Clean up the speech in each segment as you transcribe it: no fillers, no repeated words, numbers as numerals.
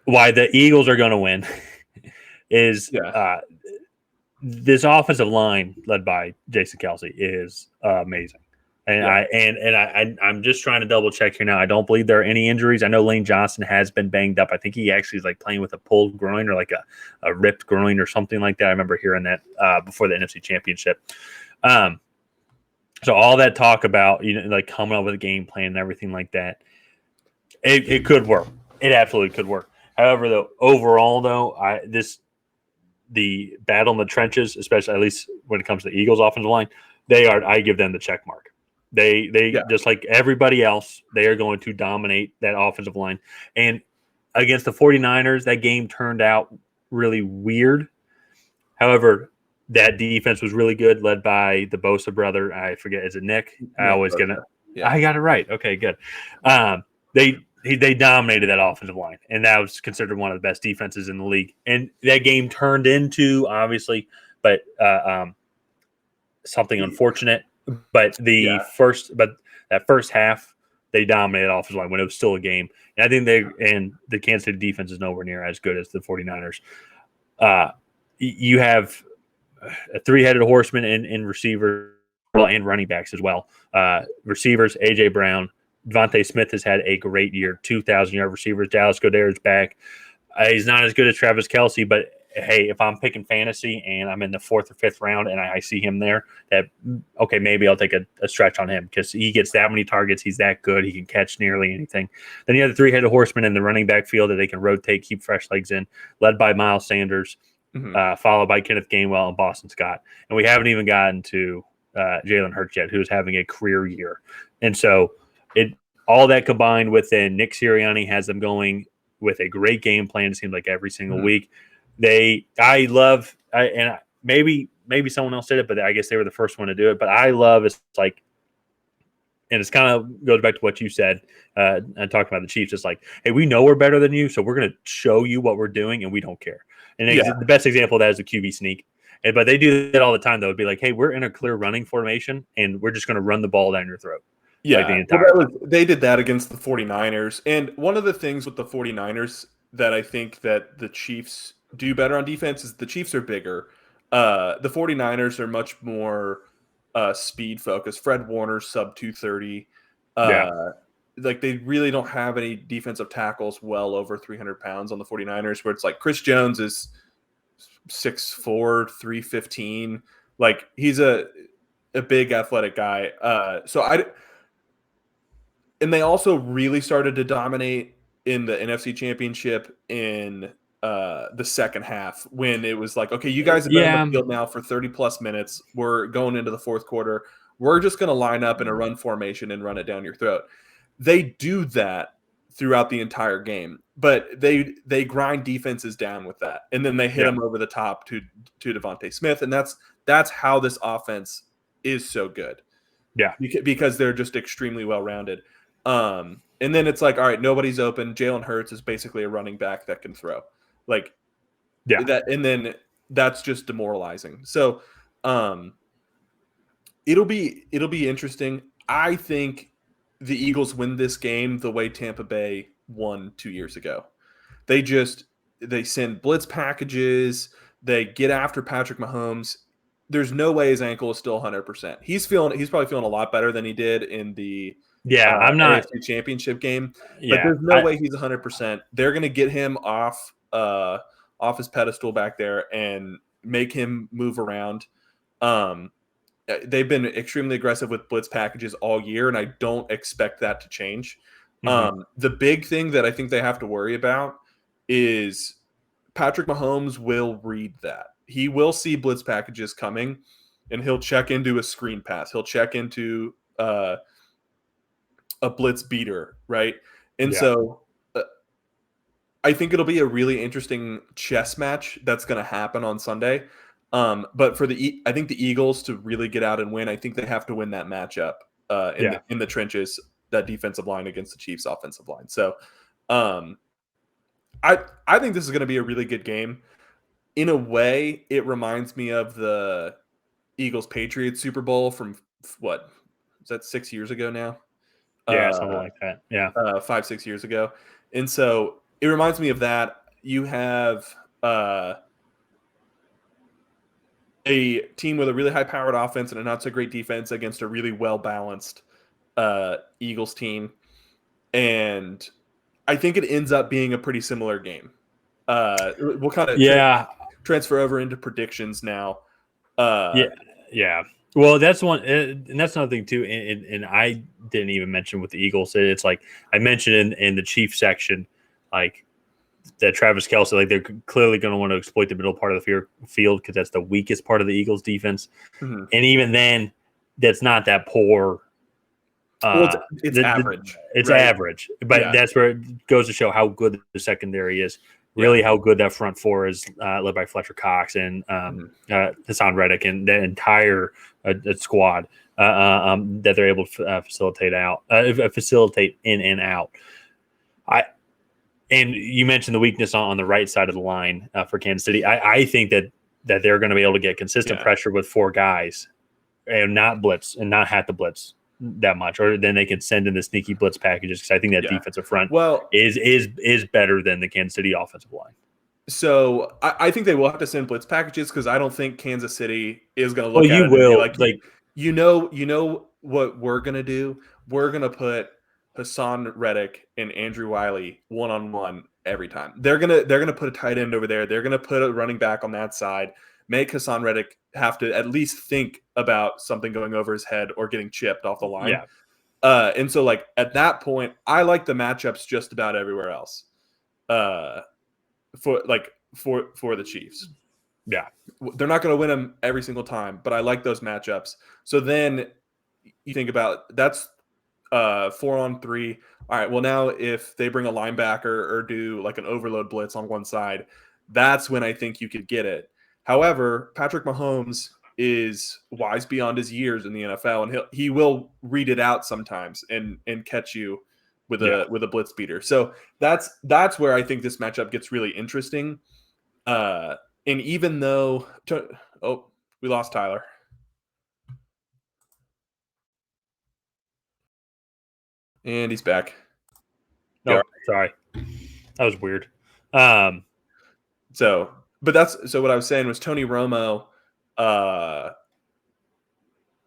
why the Eagles are going to win is Yeah. this offensive line led by Jason Kelsey is amazing. And Yeah. I'm just trying to double check here now. I don't believe there are any injuries. I know Lane Johnson has been banged up. I think he actually is like playing with a pulled groin or like a ripped groin or something like that. I remember hearing that before the NFC Championship. So all that talk about like coming up with a game plan and everything like that, it could work. It absolutely could work. However, though overall though, the battle in the trenches, especially at least when it comes to the Eagles' offensive line, I give them the check mark. They Yeah. just like everybody else, they are going to dominate that offensive line. And against the 49ers, that game turned out really weird. However, that defense was really good, led by the Bosa brother. I forget, is it Nick? Nick Bosa. Yeah. I got it right. Okay, good. They dominated that offensive line, and that was considered one of the best defenses in the league. And that game turned into obviously, but something unfortunate. But Yeah. that first half, they dominated offensive line when it was still a game. And I think the Kansas City defense is nowhere near as good as the 49ers. You have a three-headed horseman in receivers and running backs as well. Receivers, A.J. Brown, Devontae Smith has had a great year, 2,000-yard receivers. Dallas Goedert's back. He's not as good as Travis Kelce, but hey, if I'm picking fantasy and I'm in the fourth or fifth round and I see him there, maybe I'll take a stretch on him because he gets that many targets. He's that good. He can catch nearly anything. Then you have the three-headed horseman in the running back field that they can rotate, keep fresh legs in, led by Miles Sanders, followed by Kenneth Gainwell and Boston Scott. And we haven't even gotten to Jalen Hurts yet, who's having a career year. And so all that combined with then Nick Sirianni has them going with a great game plan. It seems like every single week. Maybe someone else did it, but I guess they were the first one to do it. But I love it's like, and it's kind of goes back to what you said and talking about the Chiefs. It's like, hey, we know we're better than you, so we're going to show you what we're doing, and we don't care. And the best example of that is the QB sneak. But they do that all the time, though. It'd be like, hey, we're in a clear running formation, and we're just going to run the ball down your throat. Yeah, they did that against the 49ers. And one of the things with the 49ers that I think that the Chiefs do better on defense is the Chiefs are bigger. The 49ers are much more speed focused. Fred Warner's sub 230. Like they really don't have any defensive tackles well over 300 pounds on the 49ers, where it's like Chris Jones is 6'4", 315. Like he's a big athletic guy. And they also really started to dominate in the NFC Championship in the second half when it was like, okay, you guys have been on the field now for 30-plus minutes. We're going into the fourth quarter. We're just going to line up in a run formation and run it down your throat. They do that throughout the entire game, but they grind defenses down with that, and then they hit them over the top to Devontae Smith, and that's how this offense is so good. Yeah, because they're just extremely well-rounded. And then it's like, all right, nobody's open. Jalen Hurts is basically a running back that can throw. That, and then that's just demoralizing. So it'll be interesting. I think the Eagles win this game the way Tampa Bay won 2 years ago. They send blitz packages. They get after Patrick Mahomes. There's no way his ankle is still 100%. He's probably feeling a lot better than he did in the I'm not AFC Championship game. But there's no way he's 100%. They're going to get him off his pedestal back there and make him move around. They've been extremely aggressive with blitz packages all year, and I don't expect that to change. The big thing that I think they have to worry about is Patrick Mahomes will read that. He will see blitz packages coming, and he'll check into a screen pass. He'll check into a blitz beater, right? And so I think it'll be a really interesting chess match that's going to happen on Sunday. But I think the Eagles to really get out and win, I think they have to win that matchup in the trenches, that defensive line against the Chiefs offensive line. So I think this is going to be a really good game. In a way, it reminds me of the Eagles-Patriots Super Bowl from what? Is that 6 years ago now? Yeah, something like that. Yeah. 5-6 years ago. And so it reminds me of that. You have a team with a really high-powered offense and a not-so-great defense against a really well-balanced Eagles team. And I think it ends up being a pretty similar game. We'll kind of transfer over into predictions now. Yeah. Well, that's one, and that's another thing too. And I didn't even mention with the Eagles. It's like I mentioned in the Chiefs section, like that Travis Kelce, like they're clearly going to want to exploit the middle part of the field because that's the weakest part of the Eagles defense. Mm-hmm. And even then, that's not that poor. It's average. It's average, but that's where it goes to show how good the secondary is. Really, how good that front four is, led by Fletcher Cox and Hassan Reddick and the entire squad that they're able to facilitate in and out. And you mentioned the weakness on the right side of the line for Kansas City. I think that they're going to be able to get consistent pressure with four guys and not blitz and not have to blitz that much, or then they can send in the sneaky blitz packages because I think that defensive front is better than the Kansas City offensive line. So I think they will have to send blitz packages because I don't think Kansas City is going to look at it and be like you know what we're going to do? We're going to put Hassan Reddick and Andrew Wiley one-on-one every time. They're gonna put a tight end over there. They're gonna put a running back on that side. Make Hassan Reddick have to at least think about something going over his head or getting chipped off the line. Yeah. And so like at that point, I like the matchups just about everywhere else. For the Chiefs. Yeah. They're not going to win them every single time, but I like those matchups. So then you think about that's 4-on-3. All right. Well, now if they bring a linebacker or do like an overload blitz on one side, that's when I think you could get it. However, Patrick Mahomes is wise beyond his years in the NFL, and he will read it out sometimes and catch you with a blitz beater. So that's where I think this matchup gets really interesting. And even though we lost Tyler. And he's back. No, sorry. That was weird. So what I was saying was Tony Romo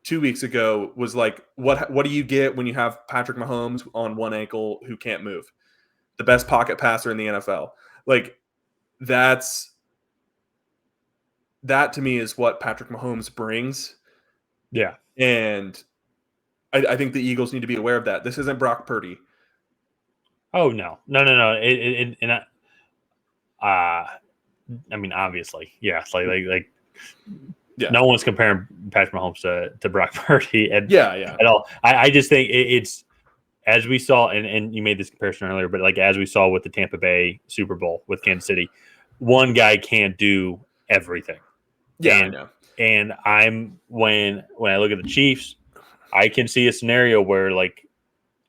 2 weeks ago was like, what do you get when you have Patrick Mahomes on one ankle who can't move? The best pocket passer in the NFL. Like that to me is what Patrick Mahomes brings. Yeah. And I think the Eagles need to be aware of that. This isn't Brock Purdy. Oh no. I mean, obviously, yes. Like no one's comparing Patrick Mahomes to Brock Purdy at all. I just think it's as we saw, and you made this comparison earlier, but like as we saw with the Tampa Bay Super Bowl with Kansas City, one guy can't do everything. Yeah, I know. And when I look at the Chiefs, I can see a scenario where like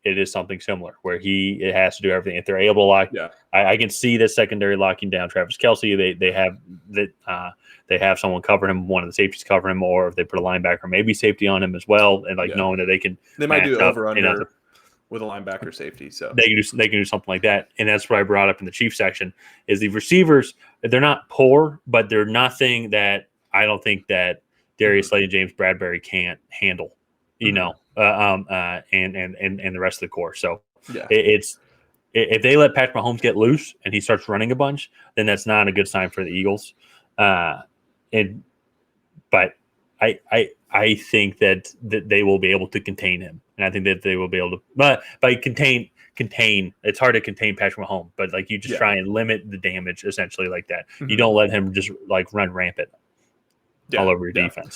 it is something similar where it has to do everything. If they're able to lock, I can see the secondary locking down Travis Kelce. They have someone covering him, one of the safeties covering him, or if they put a linebacker, maybe safety on him as well, and knowing that they might do over under with a linebacker safety, so they can do something like that. And that's what I brought up in the Chiefs section is the receivers. They're not poor, but they're nothing that I don't think that Darius Slay and James Bradbury can't handle. And the rest of the core. So it's if they let Patrick Mahomes get loose and he starts running a bunch, then that's not a good sign for the Eagles. But I think that they will be able to contain him, and I think that they will be able to. But by contain, it's hard to contain Patrick Mahomes. But like you just try and limit the damage essentially like that. You don't let him just like run rampant all over your defense.